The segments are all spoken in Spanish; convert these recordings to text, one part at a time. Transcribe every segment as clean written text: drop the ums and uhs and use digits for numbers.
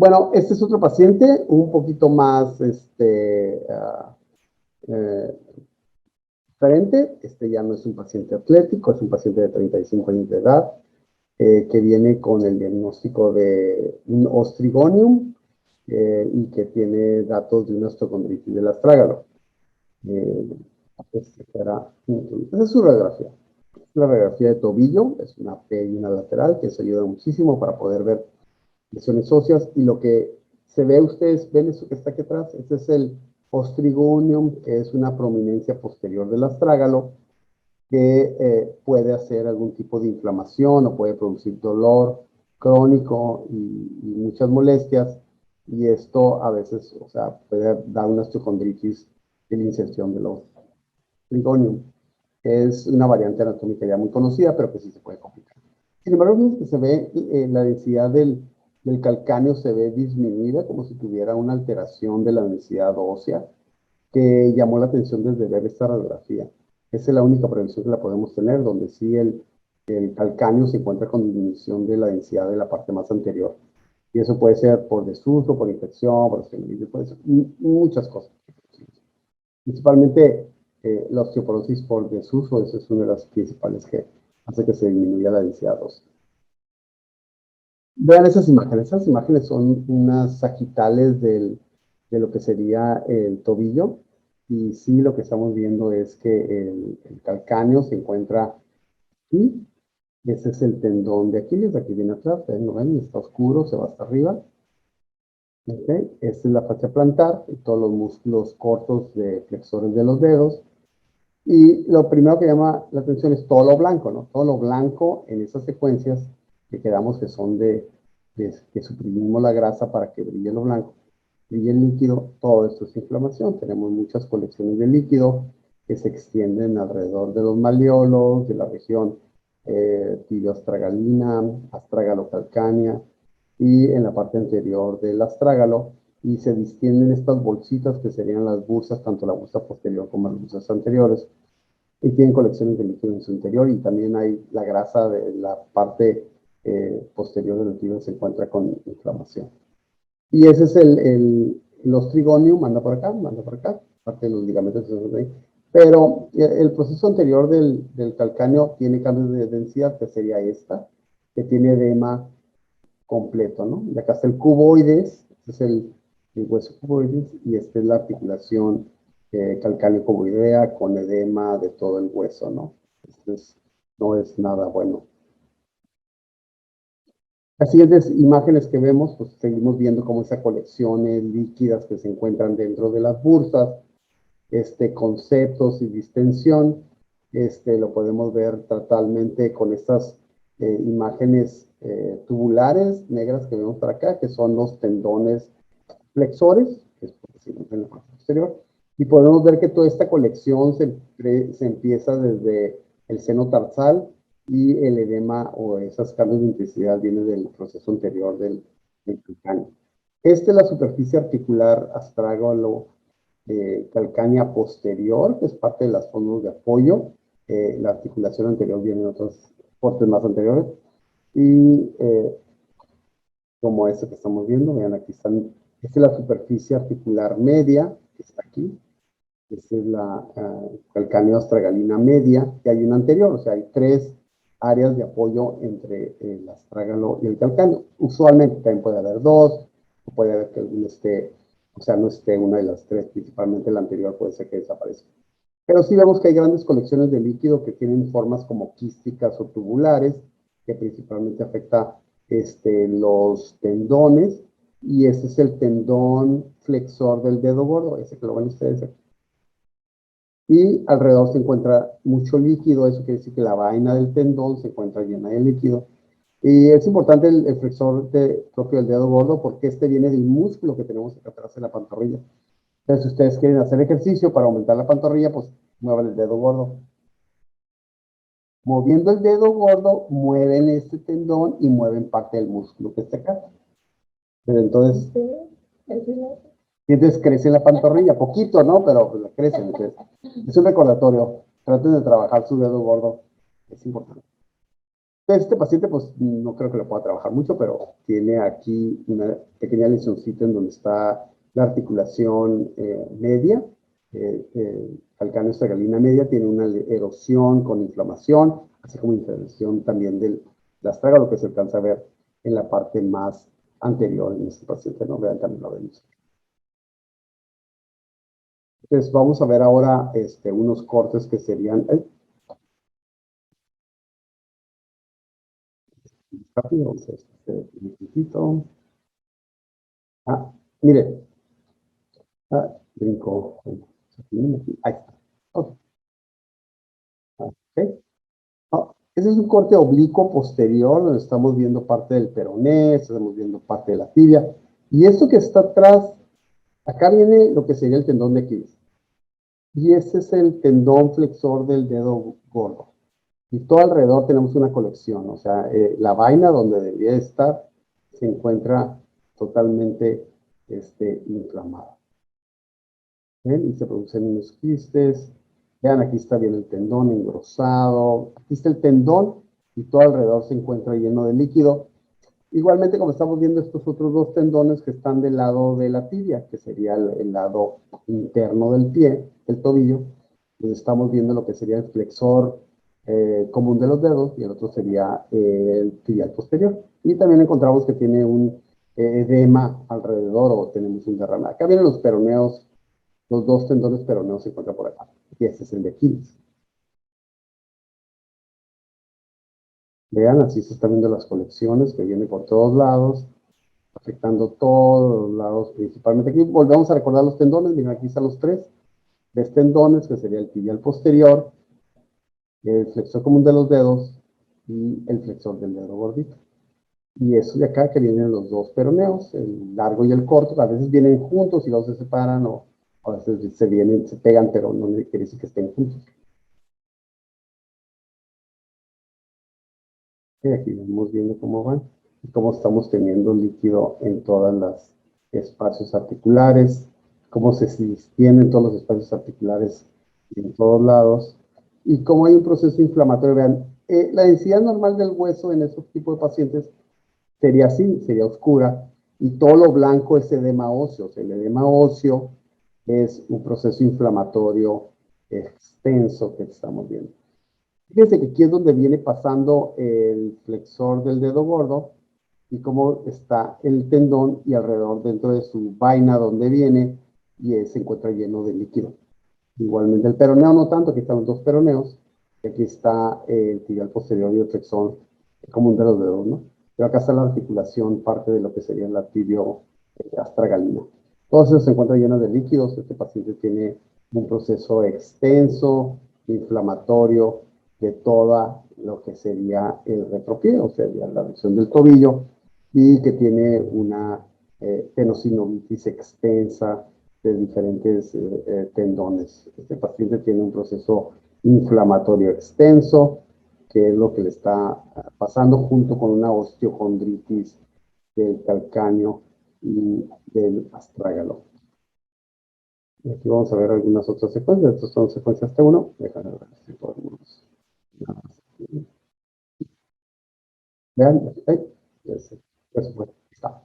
Bueno, este es otro paciente, un poquito más eh, diferente. Este ya no es un paciente atlético, es un paciente de 35 años de edad, que viene con el diagnóstico de un ostrigonium y que tiene datos de una osteocondritis del astrágalo. Esa es su radiografía. La radiografía de tobillo, es una P y una lateral, que eso ayuda muchísimo para poder ver lesiones óseas. Y lo que se ve, ustedes ven eso que está aquí atrás, este es el ostrigonium, que es una prominencia posterior del astrágalo, que puede hacer algún tipo de inflamación o puede producir dolor crónico y muchas molestias. Y esto a veces, o sea, puede dar una osteocondritis de la inserción de los ostrigonium. Es una variante anatómica ya muy conocida, pero que sí se puede complicar. Sin embargo, que se ve la densidad del calcáneo se ve disminuida, como si tuviera una alteración de la densidad ósea, que llamó la atención desde ver esta radiografía. Esa es la única prevención que la podemos tener, donde sí el calcáneo se encuentra con disminución de la densidad de la parte más anterior. Y eso puede ser por desuso, por infección, por osteomielitis, puede ser muchas cosas. Principalmente la osteoporosis por desuso, esa es una de las principales que hace que se disminuya la densidad ósea. Vean esas imágenes son unas sagitales de lo que sería el tobillo, y sí lo que estamos viendo es que el calcáneo se encuentra aquí. Ese es el tendón de Aquiles, de aquí viene atrás, ¿no ven? Está oscuro, se va hasta arriba. ¿Okay? Esta es la fascia plantar y todos los músculos cortos de flexores de los dedos. Y lo primero que llama la atención es todo lo blanco, ¿no? Todo lo blanco en esas secuencias que quedamos que son que suprimimos la grasa para que brille lo blanco, brille el líquido. Todo esto es inflamación. Tenemos muchas colecciones de líquido que se extienden alrededor de los malleolos, de la región tibioastragalina, astragalocalcánea y en la parte anterior del astrágalo, y se distienden estas bolsitas que serían las bursas, tanto la bursa posterior como las bursas anteriores, y tienen colecciones de líquido en su interior, y también hay la grasa de la parte posterior del tibio se encuentra con inflamación. Y ese es el ostrigonium, manda por acá, parte de los ligamentos de ahí. Pero el proceso anterior del calcáneo tiene cambios de densidad, que sería esta, que tiene edema completo, ¿no? Y acá está el cuboides, este es el hueso cuboides, y esta es la articulación calcáneo-cuboidea con edema de todo el hueso, ¿no? Entonces, no es nada bueno. Las siguientes imágenes que vemos, pues seguimos viendo como esas colecciones líquidas que se encuentran dentro de las bursas, conceptos y distensión, lo podemos ver totalmente con estas imágenes tubulares negras que vemos por acá, que son los tendones flexores, que es porque se encuentra en la parte posterior, y podemos ver que toda esta colección se empieza desde el seno tarsal, y el edema o esos cambios de intensidad vienen del proceso anterior del calcáneo. Esta es la superficie articular astrágalo calcánea posterior, que es parte de las fondos de apoyo. La articulación anterior viene en otros cortes más anteriores. Y como este que estamos viendo, vean, aquí están, esta es la superficie articular media, que está aquí. Esta es la calcáneo astragalina media, y hay una anterior, o sea, hay tres áreas de apoyo entre el astrágalo y el calcáneo. Usualmente también puede haber dos, o puede haber que alguno esté, o sea, no esté una de las tres, principalmente la anterior puede ser que desaparezca. Pero sí vemos que hay grandes colecciones de líquido que tienen formas como quísticas o tubulares, que principalmente afecta los tendones, y ese es el tendón flexor del dedo gordo, ese que lo ven ustedes aquí. Y alrededor se encuentra mucho líquido, eso quiere decir que la vaina del tendón se encuentra llena de líquido. Y es importante el flexor propio del dedo gordo, porque este viene del músculo que tenemos acá atrás de la pantorrilla. Entonces, si ustedes quieren hacer ejercicio para aumentar la pantorrilla, pues muevan el dedo gordo. Moviendo el dedo gordo, mueven este tendón y mueven parte del músculo que está acá. Pero entonces, y entonces crece la pantorrilla, poquito, ¿no? Pero pues, la crecen. Entonces, es un recordatorio. Traten de trabajar su dedo gordo. Es importante. Este paciente, pues no creo que lo pueda trabajar mucho, pero tiene aquí una pequeña lesioncita en donde está la articulación media, calcáneo estragalina media, tiene una erosión con inflamación, así como inflamación también del astrágalo que se alcanza a ver en la parte más anterior en este paciente, ¿no? Vean, también lo vemos. Entonces, vamos a ver ahora unos cortes que serían, rápido, vamos a ver, un poquito. Ah, mire, brinco. Ahí está. Ok. Ok. Ese es un corte oblicuo posterior, donde estamos viendo parte del peroné, estamos viendo parte de la tibia. Y esto que está atrás, acá viene lo que sería el tendón de Aquiles. Y ese es el tendón flexor del dedo gordo. Y todo alrededor tenemos una colección, o sea, la vaina donde debería estar se encuentra totalmente inflamada. ¿Ven? Y se producen unos quistes. Vean, aquí está bien el tendón engrosado. Aquí está el tendón y todo alrededor se encuentra lleno de líquido. Igualmente, como estamos viendo estos otros dos tendones que están del lado de la tibia, que sería el lado interno del pie, del tobillo, pues estamos viendo lo que sería el flexor común de los dedos y el otro sería el tibial posterior. Y también encontramos que tiene un edema alrededor o tenemos un derrame. Acá vienen los peroneos, los dos tendones peroneos se encuentran por acá. Y este es el de Aquiles. Vean, así se están viendo las colecciones que vienen por todos lados, afectando todos los lados, principalmente aquí. Volvemos a recordar los tendones, miren, aquí están los tres tendones, que sería el tibial posterior, el flexor común de los dedos y el flexor del dedo gordito. Y eso de acá que vienen los dos peroneos, el largo y el corto, a veces vienen juntos y luego se separan, o a veces se pegan, pero no quiere decir que estén juntos. Y aquí vamos viendo cómo van y cómo estamos teniendo líquido en todos los espacios articulares, cómo se extienden todos los espacios articulares en todos lados y cómo hay un proceso inflamatorio. Vean, la densidad normal del hueso en estos tipos de pacientes sería así, sería oscura, y todo lo blanco es edema óseo. O sea, el edema óseo es un proceso inflamatorio extenso que estamos viendo. Fíjense que aquí es donde viene pasando el flexor del dedo gordo y cómo está el tendón y alrededor dentro de su vaina donde viene y se encuentra lleno de líquido. Igualmente el peroneo no tanto, aquí están los dos peroneos, y aquí está el tibial posterior y el flexor común de los dedos, ¿no? Pero acá está la articulación, parte de lo que sería la tibio astragalina. Todo eso se encuentra lleno de líquidos. Este paciente tiene un proceso extenso, inflamatorio, de toda lo que sería el retropié, o sea, la lesión del tobillo, y que tiene una tenosinovitis extensa de diferentes tendones. Este paciente tiene un proceso inflamatorio extenso, que es lo que le está pasando junto con una osteocondritis del calcáneo y del astrágalo. Y aquí vamos a ver algunas otras secuencias. Estas son secuencias T1. Déjame ver si podemos. Vean, eso fue. Está.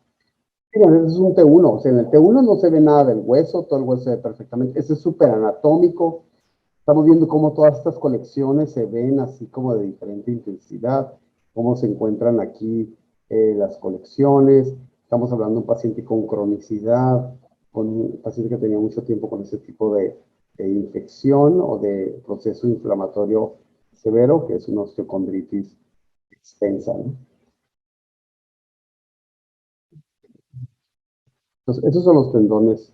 Miren, ese es un T1. O sea, en el T1 no se ve nada del hueso, todo el hueso se ve perfectamente. Ese es súper anatómico. Estamos viendo cómo todas estas colecciones se ven así como de diferente intensidad, cómo se encuentran aquí las colecciones. Estamos hablando de un paciente con cronicidad, con un paciente que tenía mucho tiempo con ese tipo de infección o de proceso inflamatorio severo, que es una osteocondritis extensa, ¿no? Entonces, esos son los tendones.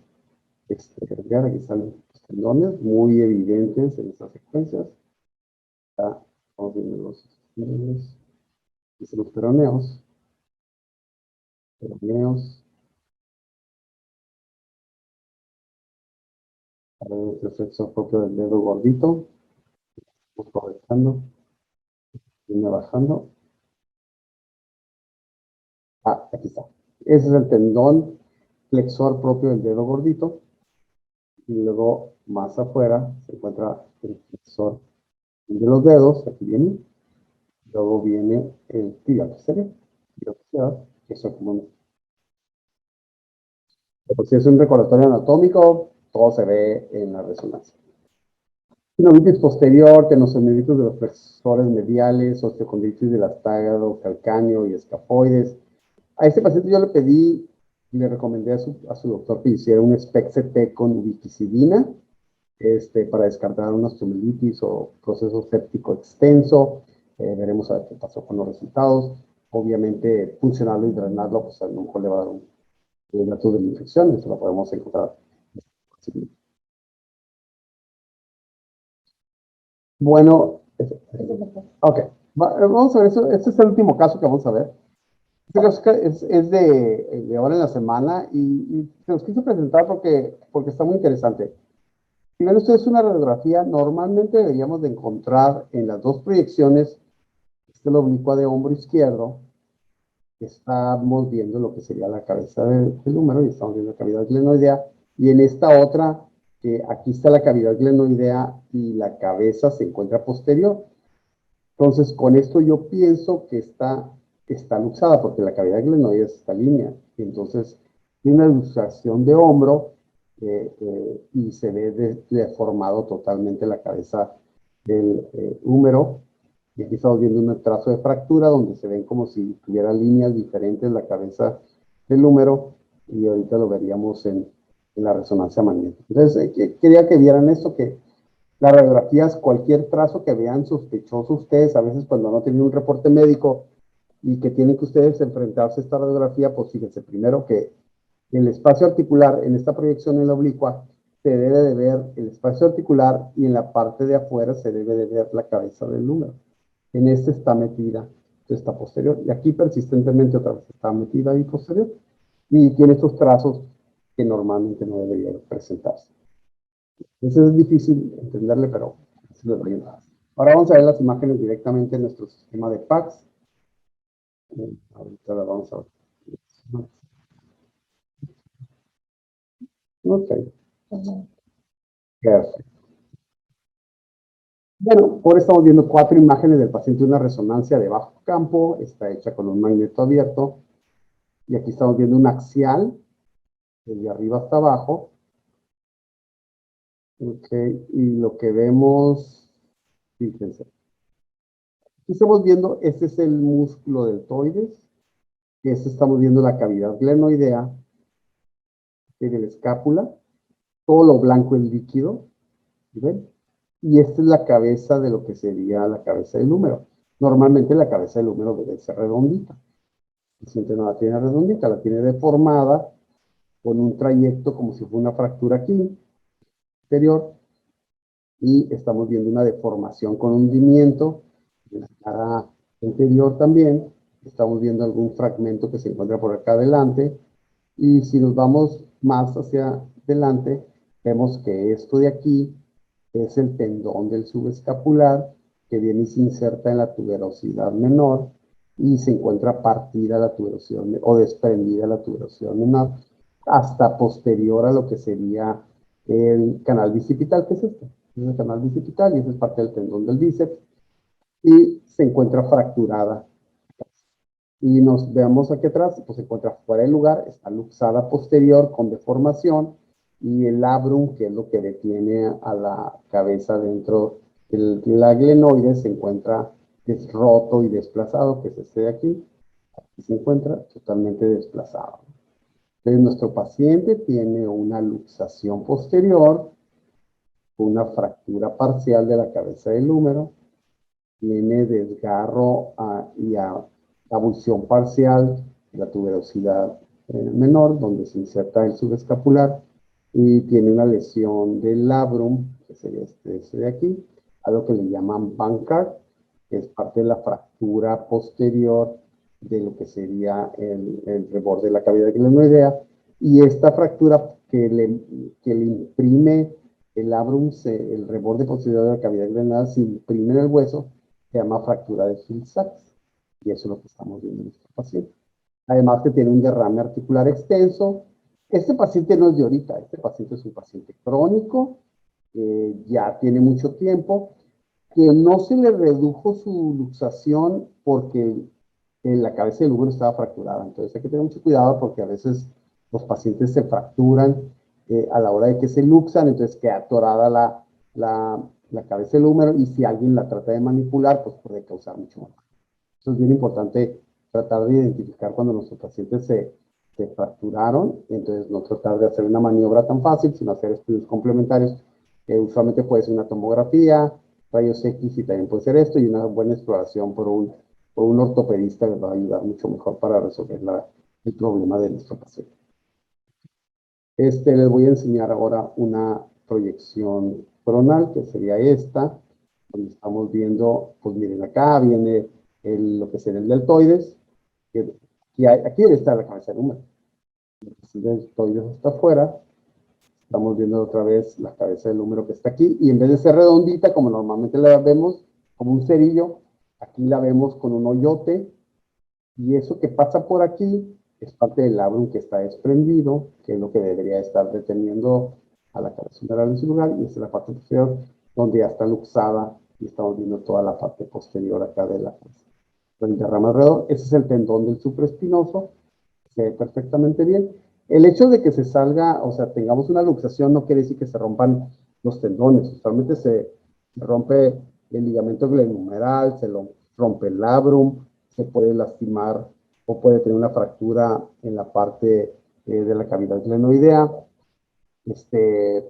Aquí están los tendones muy evidentes en estas secuencias. Acá estamos viendo los tendones. Dice los peroneos, el reflexo propio del dedo gordito, aprovechando, viene bajando. Aquí está. Ese es el tendón flexor propio del dedo gordito. Y luego más afuera se encuentra el flexor de los dedos, aquí viene. Luego viene el tibial posterior. Tibial posterior, que eso como pues, si es un recordatorio anatómico, todo se ve en la resonancia. Sinovitis posterior, tenoseminitis de los flexores mediales, osteocondritis del astágalo, calcáneo y escafoides. A este paciente yo le pedí, le recomendé a su doctor que hiciera un SPECT-CT con ubiquinona para descartar una osteomelitis o proceso séptico extenso. Veremos a ver qué pasó con los resultados. Obviamente, funcionarlo y drenarlo, pues a lo mejor le va a dar un dato de la infección, eso lo podemos encontrar. Bueno, ok, vamos a ver eso. Este es el último caso que vamos a ver. Este caso es de ahora en la semana y se los quise presentar porque está muy interesante. Si ven ustedes una radiografía, normalmente deberíamos de encontrar en las dos proyecciones, la oblicua de hombro izquierdo, estamos viendo lo que sería la cabeza del húmero y estamos viendo la cavidad glenoidea, y en esta otra, que aquí está la cavidad glenoidea y la cabeza se encuentra posterior. Entonces, con esto yo pienso que está luxada, porque la cavidad glenoidea es esta línea. Entonces, tiene una luxación de hombro y se ve deformado totalmente la cabeza del húmero. Y aquí estamos viendo un trazo de fractura donde se ven como si tuviera líneas diferentes la cabeza del húmero, y ahorita lo veríamos en la resonancia magnética. Entonces, quería que vieran esto, que las radiografías, cualquier trazo que vean sospechoso ustedes, a veces cuando no tienen un reporte médico y que tienen que ustedes enfrentarse a esta radiografía, pues fíjense primero que el espacio articular en esta proyección en la oblicua se debe de ver el espacio articular y en la parte de afuera se debe de ver la cabeza del número. En este está metida, está posterior, y aquí persistentemente otra vez está metida ahí posterior, y tiene estos trazos que normalmente no deberían presentarse. Eso es difícil entenderle, pero así lo doy. Ahora vamos a ver las imágenes directamente en nuestro sistema de PACS. Ahorita la vamos a ver. Ok, perfecto. Bueno, ahora estamos viendo 4 imágenes del paciente de una resonancia de bajo campo. Está hecha con un magneto abierto. Y aquí estamos viendo un axial, desde arriba hasta abajo. Ok, y lo que vemos, fíjense. Aquí estamos viendo, este es el músculo deltoides. Este estamos viendo la cavidad glenoidea de la escápula. Todo lo blanco es líquido. ¿Ven? Y esta es la cabeza de lo que sería la cabeza del húmero. Normalmente la cabeza del húmero debe ser redondita. El paciente no la tiene redondita, la tiene deformada con un trayecto como si fuera una fractura aquí, anterior, y estamos viendo una deformación con hundimiento en la cara anterior también. Estamos viendo algún fragmento que se encuentra por acá adelante, y si nos vamos más hacia adelante, vemos que esto de aquí es el tendón del subescapular que viene y se inserta en la tuberosidad menor y se encuentra partida la tuberosidad o desprendida la tuberosidad menor hasta posterior a lo que sería el canal bicipital, que es este. Es el canal bicipital y esa es parte del tendón del bíceps y se encuentra fracturada. Y nos veamos aquí atrás, pues se encuentra fuera del lugar, está luxada posterior con deformación, y el labrum, que es lo que detiene a la cabeza dentro del la glenoide, se encuentra roto y desplazado, que es este de aquí, aquí se encuentra totalmente desplazado. Entonces nuestro paciente tiene una luxación posterior, una fractura parcial de la cabeza del húmero, tiene desgarro y abulsión parcial de la tuberosidad menor, donde se inserta el subescapular, y tiene una lesión del labrum, que sería este de aquí, a lo que le llaman Bankart, que es parte de la fractura posterior de lo que sería el reborde de la cavidad glenoidea, y esta fractura que le imprime el labrum, el reborde posterior de la cavidad glenoidea, se imprime en el hueso, se llama fractura de Hill-Sachs, y eso es lo que estamos viendo en este paciente. Además que tiene un derrame articular extenso. Este paciente no es de ahorita, este paciente es un paciente crónico, ya tiene mucho tiempo. que no se le redujo su luxación porque la cabeza del húmero estaba fracturada. Entonces hay que tener mucho cuidado porque a veces los pacientes se fracturan a la hora de que se luxan, entonces queda atorada la cabeza del húmero y si alguien la trata de manipular, pues puede causar mucho más. Eso es bien importante tratar de identificar cuando nuestros pacientes se fracturaron, entonces no tratar de hacer una maniobra tan fácil, sino hacer estudios complementarios. Usualmente puede ser una tomografía, rayos X y también puede ser esto, y una buena exploración por un ortopedista les va a ayudar mucho mejor para resolver el problema de nuestro paciente. Les voy a enseñar ahora una proyección coronal, que sería esta, donde estamos viendo, pues miren, acá viene lo que sería el deltoides, aquí debe estar la cabeza del húmero. El deltoides está afuera, estamos viendo otra vez la cabeza del húmero que está aquí, y en vez de ser redondita, como normalmente la vemos, como un cerillo, aquí la vemos con un hoyote, y eso que pasa por aquí es parte del labrum que está desprendido, que es lo que debería estar deteniendo a la cabeza humeral en su lugar, y esta es la parte posterior, donde ya está luxada, y estamos viendo toda la parte posterior acá de la cabeza. El derrame alrededor, ese es el tendón del supraespinoso, se ve perfectamente bien. El hecho de que se salga, o sea, tengamos una luxación, no quiere decir que se rompan los tendones. Usualmente se rompe el ligamento glenohumeral, se lo rompe el labrum, se puede lastimar o puede tener una fractura en la parte de la cavidad glenoidea.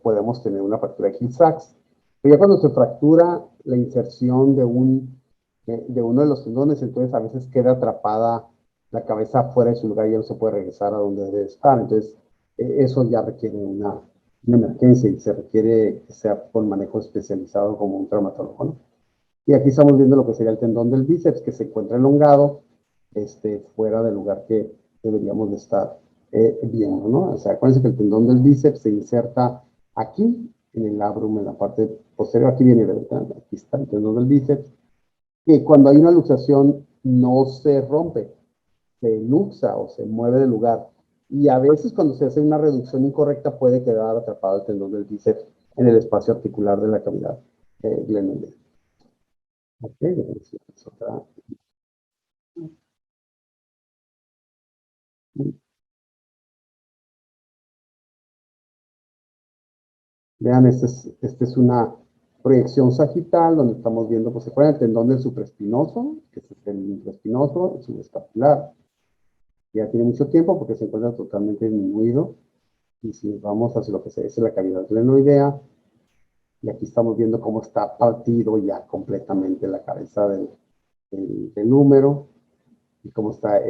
Podemos tener una fractura de Hill-Sachs. Pero ya cuando se fractura la inserción de uno de los tendones, entonces a veces queda atrapada la cabeza fuera de su lugar y ya no se puede regresar a donde debe estar. Entonces, eso ya requiere una emergencia y se requiere que sea por manejo especializado como un traumatólogo, ¿no? Y aquí estamos viendo lo que sería el tendón del bíceps, que se encuentra elongado, fuera del lugar que deberíamos de estar viendo, ¿no? O sea, acuérdense que el tendón del bíceps se inserta aquí, en el labrum, en la parte posterior, aquí viene, ¿verdad? Aquí está el tendón del bíceps, que cuando hay una luxación no se rompe, se luxa o se mueve de lugar. Y a veces cuando se hace una reducción incorrecta puede quedar atrapado el tendón del bíceps en el espacio articular de la cavidad glenoidea. Ok, es otra. Vean, esta es una proyección sagital donde estamos viendo, pues se acuerdan el tendón del supraespinoso, que es el intraespinoso, el subescapular. Ya tiene mucho tiempo porque se encuentra totalmente disminuido. Y si vamos hacia lo que se dice la cavidad glenoidea, y aquí estamos viendo cómo está partido ya completamente la cabeza del húmero y cómo está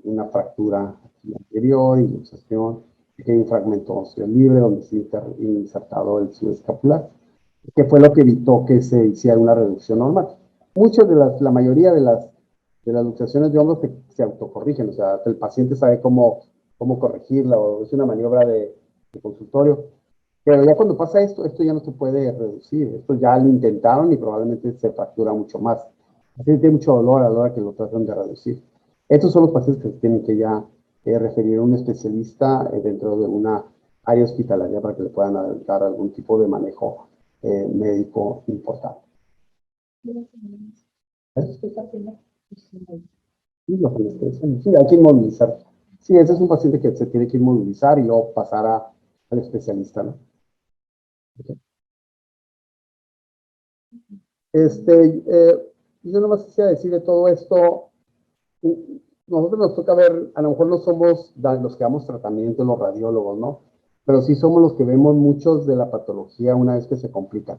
una fractura aquí anterior y luxación. Aquí hay un fragmento óseo libre donde se ha insertado el subescapular, que fue lo que evitó que se hiciera una reducción normal. Muchas la mayoría de las luxaciones de hombros se autocorrigen, o sea, el paciente sabe cómo corregirla, o es una maniobra de consultorio. Pero ya cuando pasa esto ya no se puede reducir. Esto ya lo intentaron y probablemente se fractura mucho más. Así que tiene mucho dolor a la hora que lo tratan de reducir. Estos son los pacientes que tienen que ya referir a un especialista dentro de una área hospitalaria para que le puedan dar algún tipo de manejo médico importante. Sí, sí, hay que inmovilizar. Sí, ese es un paciente que se tiene que inmovilizar y luego pasar al especialista, ¿no? Yo nomás quisiera decir de todo esto, nosotros nos toca ver, a lo mejor no somos los que damos tratamiento, los radiólogos, ¿no? Pero sí somos los que vemos muchos de la patología una vez que se complica.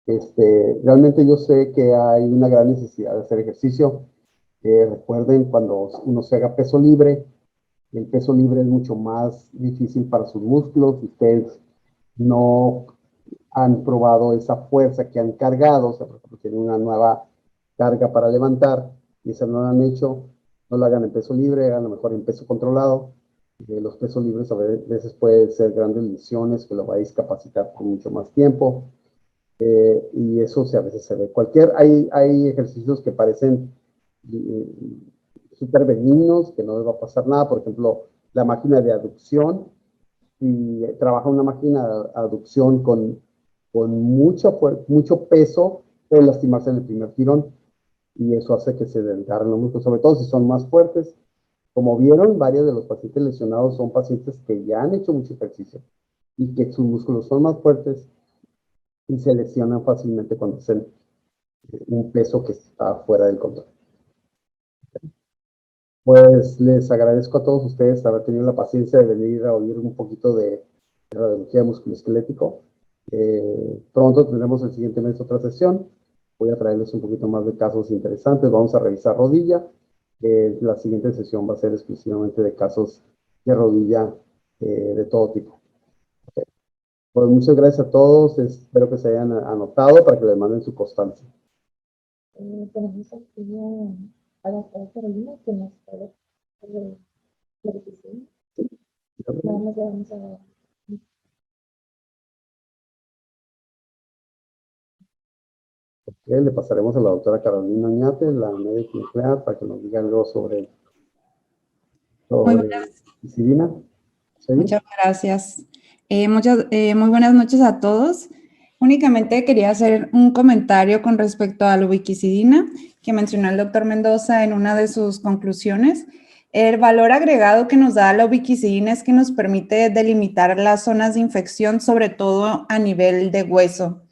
Realmente yo sé que hay una gran necesidad de hacer ejercicio. Recuerden, cuando uno se haga peso libre, el peso libre es mucho más difícil para sus músculos. Ustedes no han probado esa fuerza que han cargado, o sea, por ejemplo, tienen una nueva carga para levantar y esa no la han hecho, no la hagan en peso libre, hagan lo mejor en peso controlado. Los pesos libres a veces pueden ser grandes lesiones que lo va a discapacitar por mucho más tiempo. Y eso a veces se ve. Hay ejercicios que parecen eh, súper benignos, que no les va a pasar nada. Por ejemplo, la máquina de aducción. Si trabaja una máquina de aducción con mucho peso, puede lastimarse en el primer tirón y eso hace que se desgarren los músculos, sobre todo si son más fuertes. Como vieron, varios de los pacientes lesionados son pacientes que ya han hecho mucho ejercicio y que sus músculos son más fuertes y se lesionan fácilmente cuando hacen un peso que está fuera del control. Pues les agradezco a todos ustedes haber tenido la paciencia de venir a oír un poquito de radiología musculoesquelético. Pronto tendremos el siguiente mes otra sesión. Voy a traerles un poquito más de casos interesantes. Vamos a revisar rodilla. La siguiente sesión va a ser exclusivamente de casos de rodilla de todo tipo. Okay. Pues muchas gracias a todos. Espero que se hayan anotado para que les manden su constancia. Tenemos aquí a la doctora Carolina que nos puede verificar. Nada más le vamos a Le pasaremos a la doctora Carolina Oñate, la médica nuclear, para que nos diga algo sobre Isidina. ¿Sí? Muchas gracias. Muy buenas noches a todos. Únicamente quería hacer un comentario con respecto a la ubiquicidina que mencionó el doctor Mendoza en una de sus conclusiones. El valor agregado que nos da la ubiquicidina es que nos permite delimitar las zonas de infección, sobre todo a nivel de hueso.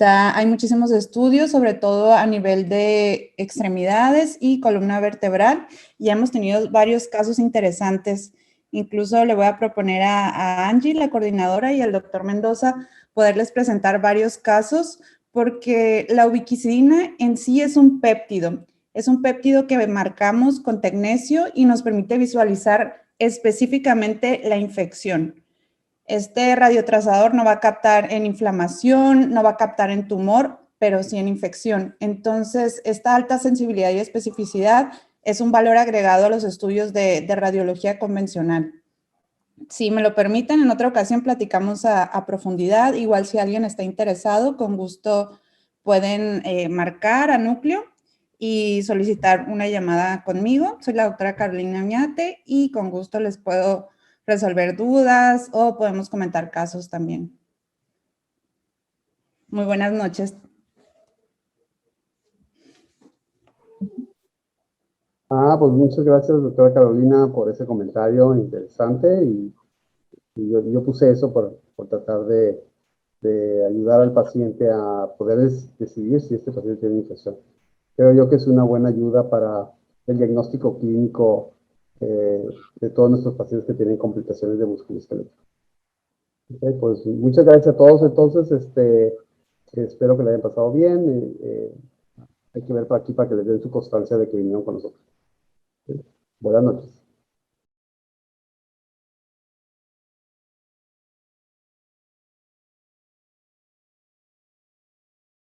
Hay muchísimos estudios, sobre todo a nivel de extremidades y columna vertebral, y hemos tenido varios casos interesantes. Incluso le voy a proponer a Angie, la coordinadora, y al doctor Mendoza poderles presentar varios casos, porque la ubiquicidina en sí es un péptido. Es un péptido que marcamos con tecnecio y nos permite visualizar específicamente la infección. Este radiotrazador no va a captar en inflamación, no va a captar en tumor, pero sí en infección. Entonces, esta alta sensibilidad y especificidad es un valor agregado a los estudios de radiología convencional. Si me lo permiten, en otra ocasión platicamos a profundidad. Igual si alguien está interesado, con gusto pueden marcar a núcleo y solicitar una llamada conmigo. Soy la doctora Carolina Oñate y con gusto les puedo resolver dudas o podemos comentar casos también. Muy buenas noches. Pues muchas gracias, doctora Carolina, por ese comentario interesante y yo puse eso por tratar de ayudar al paciente a poder decidir si este paciente tiene infección. Creo yo que es una buena ayuda para el diagnóstico clínico de todos nuestros pacientes que tienen complicaciones de musculoesquelético. Okay, pues muchas gracias a todos. Entonces, espero que le hayan pasado bien. Hay que ver por aquí para que les den su constancia de que vinieron con nosotros. Okay. Buenas noches.